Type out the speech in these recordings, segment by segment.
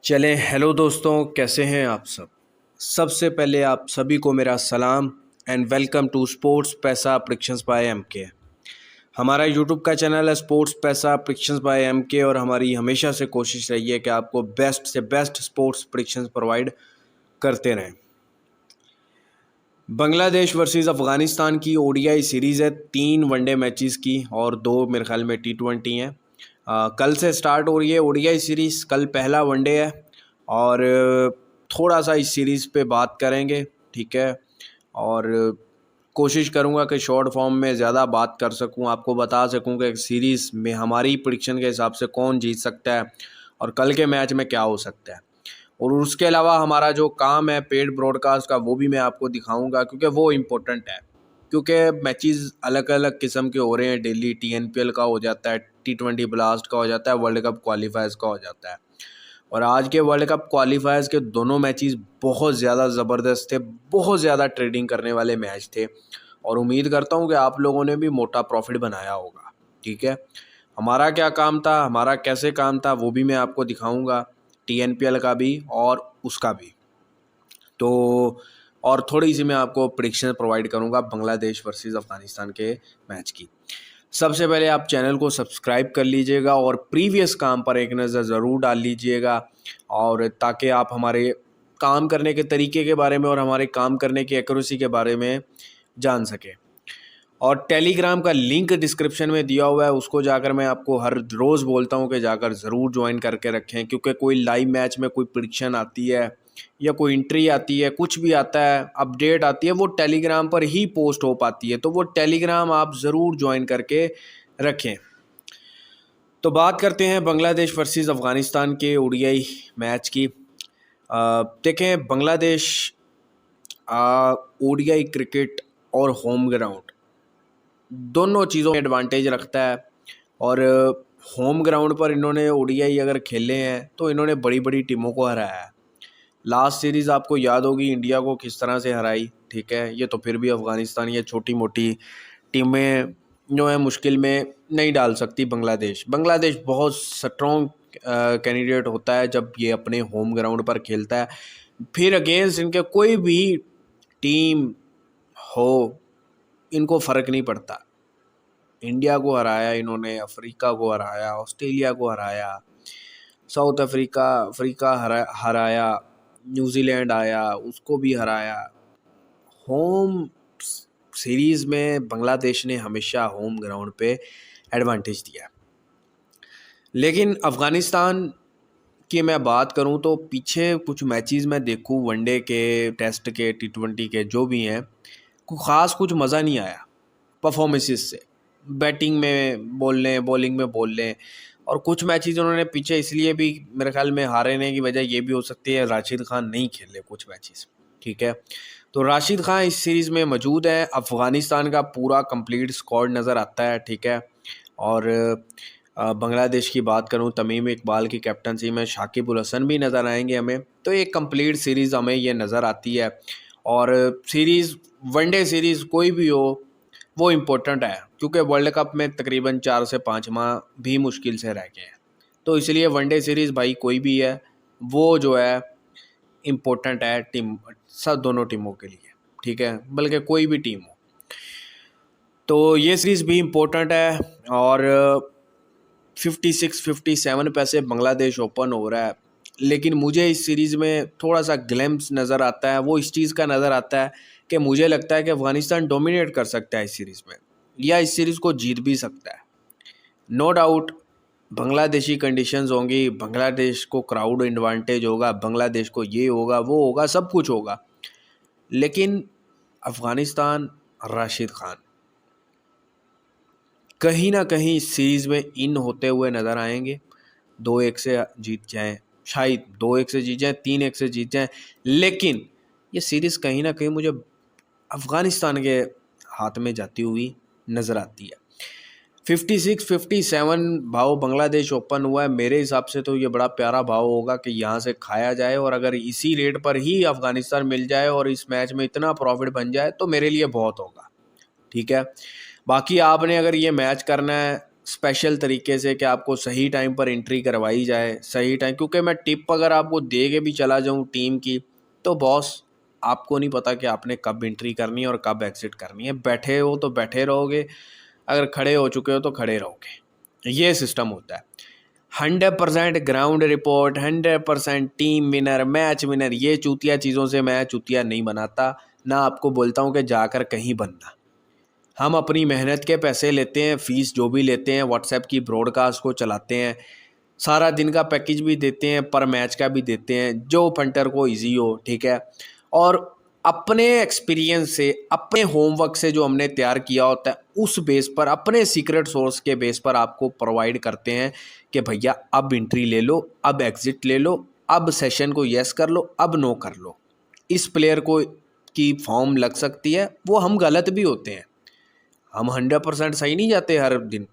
चले हेलो दोस्तों, कैसे हैं आप सब। सबसे पहले आप सभी को मेरा सलाम एंड वेलकम टू स्पोर्ट्स पैसा प्रिडिक्शंस बाय एमके। हमारा यूट्यूब का चैनल है स्पोर्ट्स पैसा प्रिडिक्शंस बाय एमके और हमारी हमेशा से कोशिश रही है कि आपको बेस्ट से बेस्ट स्पोर्ट्स प्रिडिक्शंस प्रोवाइड करते रहें। बांग्लादेश वर्सेस अफ़गानिस्तान की ओडीआई सीरीज़ है, 3 वनडे मैचेस की और 2 मेरे ख्याल में टी20 हैं। कल से स्टार्ट हो रही है ओडीआई सीरीज़, कल पहला वनडे है और थोड़ा सा इस सीरीज़ पे बात करेंगे, ठीक है। और कोशिश करूँगा कि शॉर्ट फॉर्म में ज़्यादा बात कर सकूँ, आपको बता सकूँ कि सीरीज़ में हमारी प्रेडिक्शन के हिसाब से कौन जीत सकता है और कल के मैच में क्या हो सकता है। और उसके अलावा हमारा जो काम है पेड ब्रॉडकास्ट का, वो भी मैं आपको दिखाऊंगा क्योंकि वो इम्पोर्टेंट है। क्योंकि मैचेस अलग अलग किस्म के हो रहे हैं डेली, टीएनपीएल का हो जाता है, टी20 ब्लास्ट का हो जाता है, वर्ल्ड कप क्वालिफायर्स का हो जाता है। और आज के वर्ल्ड कप क्वालिफायर्स के दोनों मैचेस बहुत ज़्यादा ज़बरदस्त थे, बहुत ज़्यादा ट्रेडिंग करने वाले मैच थे और उम्मीद करता हूँ कि आप लोगों ने भी मोटा प्रॉफिट बनाया होगा, ठीक है। हमारा क्या काम था, हमारा कैसे काम था, वो भी मैं आपको दिखाऊंगा, टीएनपीएल का भी और उसका भी। तो और थोड़ी सी मैं आपको प्रेडिक्शन प्रोवाइड करूंगा बांग्लादेश वर्सेस अफगानिस्तान के मैच की। सबसे पहले आप चैनल को सब्सक्राइब कर लीजिएगा और प्रीवियस काम पर एक नज़र ज़रूर डाल लीजिएगा, और ताकि आप हमारे काम करने के तरीके के बारे में और हमारे काम करने की एक्यूरेसी के बारे में जान सकें। और टेलीग्राम का लिंक डिस्क्रिप्शन में दिया हुआ है, उसको जाकर मैं आपको हर रोज़ बोलता हूँ कि जाकर ज़रूर ज्वाइन करके रखें, क्योंकि कोई लाइव मैच में कोई प्रेडिक्शन आती है या कोई एंट्री आती है, कुछ भी आता है, अपडेट आती है, वो टेलीग्राम पर ही पोस्ट हो पाती है। तो वो टेलीग्राम आप ज़रूर ज्वाइन करके रखें। तो बात करते हैं बांग्लादेश वर्सेस अफ़गानिस्तान के ओडीआई मैच की। देखें, बांग्लादेश ओडीआई क्रिकेट और होम ग्राउंड दोनों चीज़ों में एडवांटेज रखता है। और होम ग्राउंड पर इन्होंने ओडीआई अगर खेले हैं तो इन्होंने बड़ी बड़ी टीमों को हराया है। लास्ट सीरीज़ आपको याद होगी इंडिया को किस तरह से हराई, ठीक है। ये तो फिर भी अफ़गानिस्तान ये छोटी मोटी टीमें जो है मुश्किल में नहीं डाल सकती बांग्लादेश। बांग्लादेश बहुत स्ट्रॉन्ग कैंडिडेट होता है जब ये अपने होम ग्राउंड पर खेलता है। फिर अगेंस्ट इनके कोई भी टीम हो, इनको फ़र्क नहीं पड़ता। इंडिया को हराया इन्होंने, अफ्रीका को हराया, ऑस्ट्रेलिया को हराया, साउथ अफ्रीका हराया, न्यूजीलैंड आया उसको भी हराया। होम सीरीज़ में बांग्लादेश ने हमेशा होम ग्राउंड पे एडवांटेज दिया। लेकिन अफ़गानिस्तान की मैं बात करूं तो पीछे कुछ मैचेस मैं देखूं, वनडे के, टेस्ट के, टी20 के जो भी हैं, ख़ास कुछ मज़ा नहीं आया परफॉर्मेंसेस से। बैटिंग में बोल लें, बॉलिंग में बोल लें, और कुछ मैचेस उन्होंने पीछे इसलिए भी मेरे ख्याल में हारने की वजह ये भी हो सकती है राशिद खान नहीं खेले कुछ मैचेस, ठीक है। तो राशिद खान इस सीरीज़ में मौजूद है, अफ़गानिस्तान का पूरा कंप्लीट स्क्वाड नज़र आता है, ठीक है। और बांग्लादेश की बात करूं, तमीम इकबाल की कैप्टनसी में शाकिब उल हसन भी नज़र आएंगे हमें। तो एक कंप्लीट सीरीज़ हमें ये नज़र आती है। और सीरीज़, वनडे सीरीज़ कोई भी हो, वो इम्पोर्टेंट है क्योंकि वर्ल्ड कप में तकरीबन 4 से 5 माह भी मुश्किल से रह गए हैं। तो इसलिए वनडे सीरीज़ भाई कोई भी है वो जो है इम्पोर्टेंट है टीम, सब दोनों टीमों के लिए, ठीक है, बल्कि कोई भी टीम हो। तो ये सीरीज़ भी इम्पोर्टेंट है। और 56-57 पैसे बांग्लादेश ओपन हो रहा है। लेकिन मुझे इस सीरीज़ में थोड़ा सा ग्लिम्प्स नज़र आता है, वो इस चीज़ का नज़र आता है कि मुझे लगता है कि अफ़गानिस्तान डोमिनेट कर सकता है इस सीरीज़ में, या इस सीरीज़ को जीत भी सकता है। नो डाउट बांग्लादेशी कंडीशंस होंगी, बांग्लादेश को क्राउड एडवांटेज होगा, बांग्लादेश को ये होगा वो होगा, सब कुछ होगा। लेकिन अफ़गानिस्तान, राशिद खान कहीं ना कहीं इस सीरीज़ में इन होते हुए नज़र आएंगे। 2-1 से जीत जाएं, शायद 2-1 से जीत जाएं, 3-1 से जीत जाएं, लेकिन ये सीरीज़ कहीं ना कहीं मुझे अफ़गानिस्तान के हाथ में जाती हुई नज़र आती है। 56-57 भाव बांग्लादेश ओपन हुआ है, मेरे हिसाब से तो ये बड़ा प्यारा भाव होगा कि यहाँ से खाया जाए, और अगर इसी रेट पर ही अफ़गानिस्तान मिल जाए और इस मैच में इतना प्रॉफिट बन जाए तो मेरे लिए बहुत होगा, ठीक है। बाकी आपने अगर ये मैच करना है स्पेशल तरीके से कि आपको सही टाइम पर एंट्री करवाई जाए, सही टाइम, क्योंकि मैं टिप अगर आपको दे के भी चला जाऊँ टीम की, तो बॉस आपको नहीं पता कि आपने कब एंट्री करनी है और कब एग्ज़िट करनी है। बैठे हो तो बैठे रहोगे, अगर खड़े हो चुके हो तो खड़े रहोगे, ये सिस्टम होता है। 100% ground report, 100% team winner, match winner, ये चूतिया चीज़ों से मैं चूतिया नहीं बनाता, ना आपको बोलता हूँ कि जाकर कहीं बनना। हम अपनी मेहनत के पैसे लेते हैं, फ़ीस जो भी लेते हैं, व्हाट्सएप की ब्रॉडकास्ट को चलाते हैं, सारा दिन का पैकेज भी देते हैं, पर मैच का भी देते हैं, जो फंटर को इजी हो, ठीक है। और अपने एक्सपीरियंस से, अपने होमवर्क से जो हमने तैयार किया होता है, उस बेस पर, अपने सीक्रेट सोर्स के बेस पर आपको प्रोवाइड करते हैं कि भैया अब एंट्री ले लो, अब एग्ज़िट ले लो, अब सेशन को येस कर लो, अब नो कर लो। इस प्लेयर को की फॉर्म लग सकती है, वो हम गलत भी होते हैं, हम 100% सही नहीं जाते हर दिन,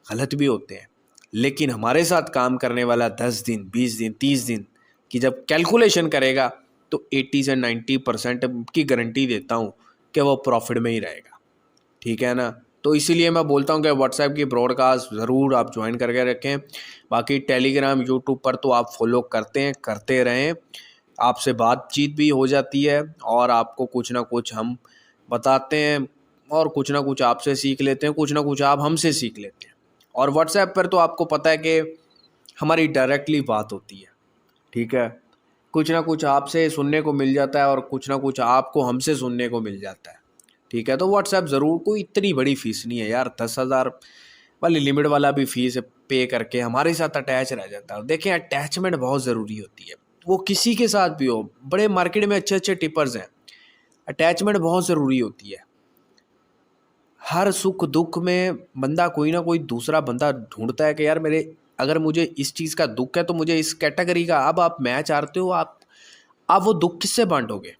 गलत भी होते हैं, लेकिन हमारे साथ काम करने वाला 10 दिन, 20 दिन, 30 दिन की जब कैलकुलेशन करेगा, तो 80 से 90% की गारंटी देता हूँ कि वो प्रॉफिट में ही रहेगा, ठीक है ना। तो इसीलिए मैं बोलता हूँ कि व्हाट्सएप की ब्रॉडकास्ट ज़रूर आप ज्वाइन करके रखें। बाकी टेलीग्राम, यूट्यूब पर तो आप फॉलो करते हैं, करते रहें, आपसे बातचीत भी हो जाती है और आपको कुछ ना कुछ हम बताते हैं और कुछ ना कुछ आपसे सीख लेते हैं, कुछ ना कुछ आप हमसे सीख लेते हैं। और व्हाट्सएप पर तो आपको पता है कि हमारी डायरेक्टली बात होती है, ठीक है। कुछ ना कुछ आपसे सुनने को मिल जाता है और कुछ ना कुछ आपको हमसे सुनने को मिल जाता है, ठीक है। तो व्हाट्सएप ज़रूर, कोई इतनी बड़ी फ़ीस नहीं है यार, 10,000 वाली लिमिट वाला भी फ़ीस पे करके हमारे साथ अटैच रह जाता है। देखिए अटैचमेंट बहुत ज़रूरी होती है, वो किसी के साथ भी हो, बड़े मार्केट में अच्छे अच्छे टिपर्स हैं, अटैचमेंट बहुत ज़रूरी होती है। हर सुख दुख में बंदा कोई ना कोई दूसरा बंदा ढूंढता है कि यार मेरे, अगर मुझे इस चीज़ का दुख है तो मुझे इस कैटेगरी का, अब आप मैच हारते हो, आप वो दुख किससे बांटोगे?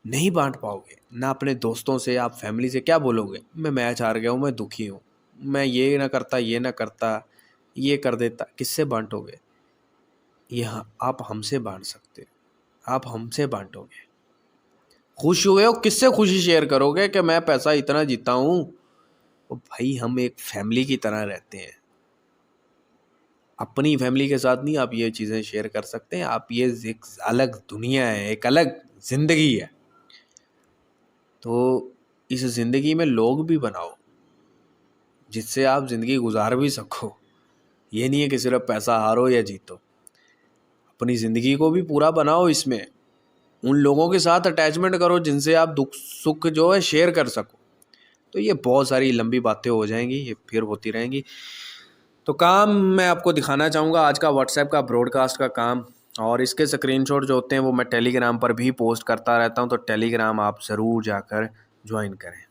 नहीं बांट पाओगे ना, अपने दोस्तों से, आप फैमिली से क्या बोलोगे, मैं मैच हार गया हूँ, मैं दुखी हूँ, मैं ये ना करता, ये ना करता, ये कर देता, किससे बांटोगे? यहाँ आप हमसे बांट सकते हो, आप हमसे बांटोगे। खुश हुए हो, किससे खुशी शेयर करोगे कि मैं पैसा इतना जीता हूँ? तो भाई हम एक फैमिली की तरह रहते हैं, अपनी फैमिली के साथ नहीं आप ये चीज़ें शेयर कर सकते हैं। आप ये एक अलग दुनिया है, एक अलग ज़िंदगी है, तो इस ज़िंदगी में लोग भी बनाओ जिससे आप ज़िंदगी गुजार भी सको। ये नहीं है कि सिर्फ पैसा हारो या जीतो, अपनी ज़िंदगी को भी पूरा बनाओ। इसमें उन लोगों के साथ अटैचमेंट करो जिनसे आप दुख सुख जो है शेयर कर सको। तो ये बहुत सारी लंबी बातें हो जाएंगी, ये फिर होती रहेंगी। तो काम मैं आपको दिखाना चाहूँगा आज का व्हाट्सएप का ब्रॉडकास्ट का काम, और इसके स्क्रीनशॉट जो होते हैं वो मैं टेलीग्राम पर भी पोस्ट करता रहता हूँ, तो टेलीग्राम आप ज़रूर जाकर ज्वाइन करें।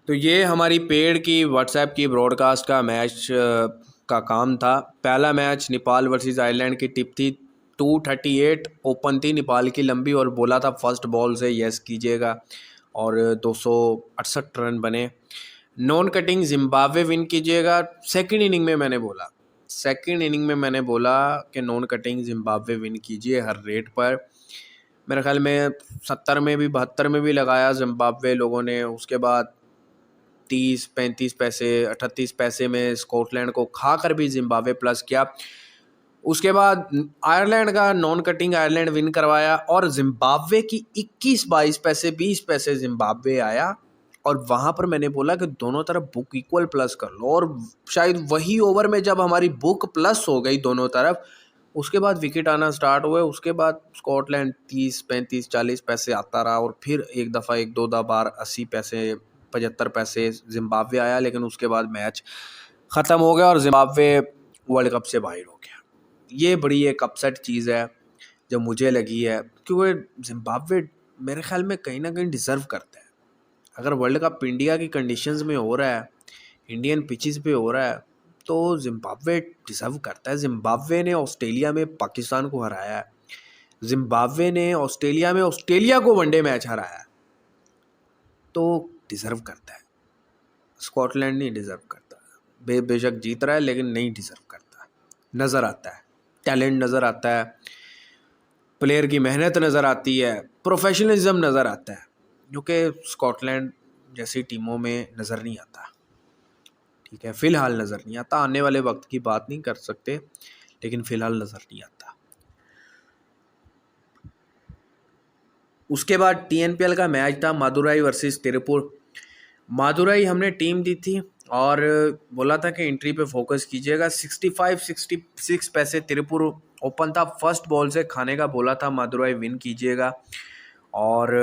तो ये हमारी पेड की व्हाट्सएप की ब्रॉडकास्ट का मैच का काम था। पहला मैच नेपाल वर्सेस आयरलैंड की टिप थी, 238 ओपन थी नेपाल की लंबी, और बोला था फर्स्ट बॉल से यस कीजिएगा, और 268 रन बने। नॉन कटिंग जिम्बाब्वे विन कीजिएगा, सेकंड इनिंग में मैंने बोला, सेकंड इनिंग में मैंने बोला कि नॉन कटिंग जिम्बाब्वे विन कीजिए हर रेट पर। मेरे ख्याल में 70 में भी, 72 में भी लगाया जिम्बाब्वे लोगों ने। उसके बाद 30-35 पैसे, 38 पैसे में स्कॉटलैंड को खा कर भी जिम्बाब्वे प्लस किया। उसके बाद आयरलैंड का नॉन कटिंग आयरलैंड विन करवाया, और जिम्बाब्वे की 21-22 पैसे, 20 पैसे जिम्बाब्वे आया, और वहाँ पर मैंने बोला कि दोनों तरफ बुक इक्वल प्लस कर लो। और शायद वही ओवर में जब हमारी बुक प्लस हो गई दोनों तरफ, उसके बाद विकेट आना स्टार्ट हुए। उसके बाद स्कॉटलैंड 30-35-40 पैसे आता रहा, और फिर एक दफ़ा, एक दो बार 80 पैसे, 75 पैसे जिम्बाब्वे आया, लेकिन उसके बाद मैच ख़त्म हो गया और जिम्बाब्वे वर्ल्ड कप से बाहर हो गया। ये बड़ी एक अपसेट चीज़ है जो मुझे लगी है, क्योंकि जिम्बाब्वे मेरे ख्याल में कहीं ना कहीं डिज़र्व करता है। अगर वर्ल्ड कप इंडिया की कंडीशंस में हो रहा है, इंडियन पिचेस पे हो रहा है, तो जिम्बाब्वे डिज़र्व करता है। जिम्बाब्वे ने ऑस्ट्रेलिया में पाकिस्तान को हराया है, जिम्बाब्वे ने ऑस्ट्रेलिया में ऑस्ट्रेलिया को वनडे मैच हराया है, तो डिज़र्व करता है। स्कॉटलैंड नहीं डिज़र्व करता, बेशक जीत रहा है लेकिन नहीं डिज़र्व करता। नज़र आता है, टैलेंट नज़र आता है, प्लेयर की मेहनत नज़र आती है, प्रोफेशनलिज्म नज़र आता है, जो कि स्कॉटलैंड जैसी टीमों में नज़र नहीं आता। ठीक है, फ़िलहाल नज़र नहीं आता। आने वाले वक्त की बात नहीं कर सकते, लेकिन फ़िलहाल नज़र नहीं आता। उसके बाद TNPL का मैच था, मादुराई वर्सेस तिरुपुर। मादुराई हमने टीम दी थी और बोला था कि एंट्री पे फोकस कीजिएगा। 65-66 पैसे तिरुपुर ओपन था, फर्स्ट बॉल से खाने का बोला था, मादुराई विन कीजिएगा। और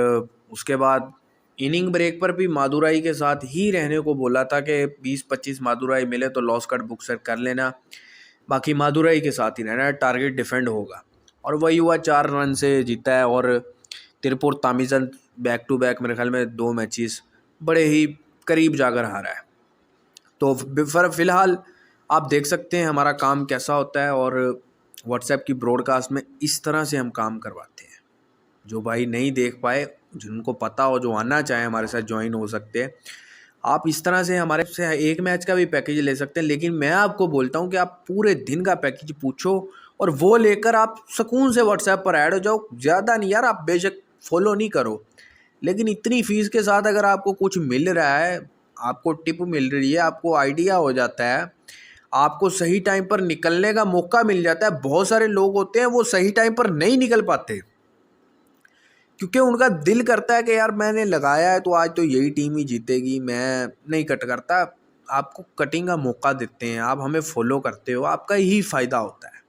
उसके बाद इनिंग ब्रेक पर भी मादुराई के साथ ही रहने को बोला था कि 20-25 मादुराई मिले तो लॉस कट बुक सेट कर लेना, बाकी मादुराई के साथ ही रहना है, टारगेट डिफेंड होगा। और वही हुआ, 4 रन से जीता है। और तिरुपुर तामिज़न बैक टू बैक मेरे ख्याल में 2 मैचेस बड़े ही करीब जाकर हारा है। तो फ़िलहाल आप देख सकते हैं हमारा काम कैसा होता है, और व्हाट्सएप की ब्रॉडकास्ट में इस तरह से हम काम करवाते हैं। जो भाई नहीं देख पाए, जिनको पता हो, जो आना चाहे हमारे साथ ज्वाइन हो सकते हैं। आप इस तरह से हमारे से एक मैच का भी पैकेज ले सकते हैं, लेकिन मैं आपको बोलता हूँ कि आप पूरे दिन का पैकेज पूछो और वो लेकर आप सुकून से व्हाट्सएप पर ऐड हो जाओ। ज़्यादा नहीं यार, आप बेशक फॉलो नहीं करो, लेकिन इतनी फीस के साथ अगर आपको कुछ मिल रहा है, आपको टिप मिल रही है, आपको आइडिया हो जाता है, आपको सही टाइम पर निकलने का मौका मिल जाता है। बहुत सारे लोग होते हैं वो सही टाइम पर नहीं निकल पाते, क्योंकि उनका दिल करता है कि यार मैंने लगाया है तो आज तो यही टीम ही जीतेगी, मैं नहीं कट करता। आपको कटिंग का मौका देते हैं, आप हमें फॉलो करते हो, आपका ही फ़ायदा होता है।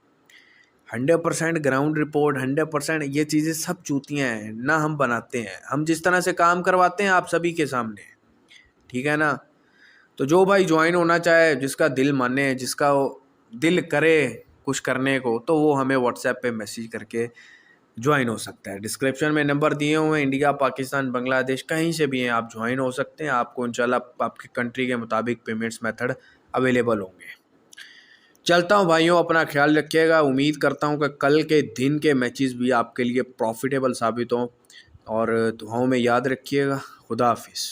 100% ग्राउंड रिपोर्ट, 100% ये चीज़ें सब चूतियाँ हैं ना, हम बनाते हैं। हम जिस तरह से काम करवाते हैं आप सभी के सामने, ठीक है ना। तो जो भाई ज्वाइन होना चाहे, जिसका दिल माने, जिसका दिल करे कुछ करने को, तो वो हमें व्हाट्सएप पे मैसेज करके ज्वाइन हो सकता है। डिस्क्रिप्शन में नंबर दिए हुए हैं, इंडिया, पाकिस्तान, बांग्लादेश, कहीं से भी हैं आप ज्वाइन हो सकते हैं। आपको इंशाल्लाह आपकी कंट्री के मुताबिक पेमेंट्स मेथड अवेलेबल होंगे। चलता हूँ भाइयों, अपना ख्याल रखिएगा। उम्मीद करता हूँ कि कल के दिन के मैचेस भी आपके लिए प्रॉफिटेबल साबित हों, और दुआओं में याद रखिएगा। खुदा हाफिज़।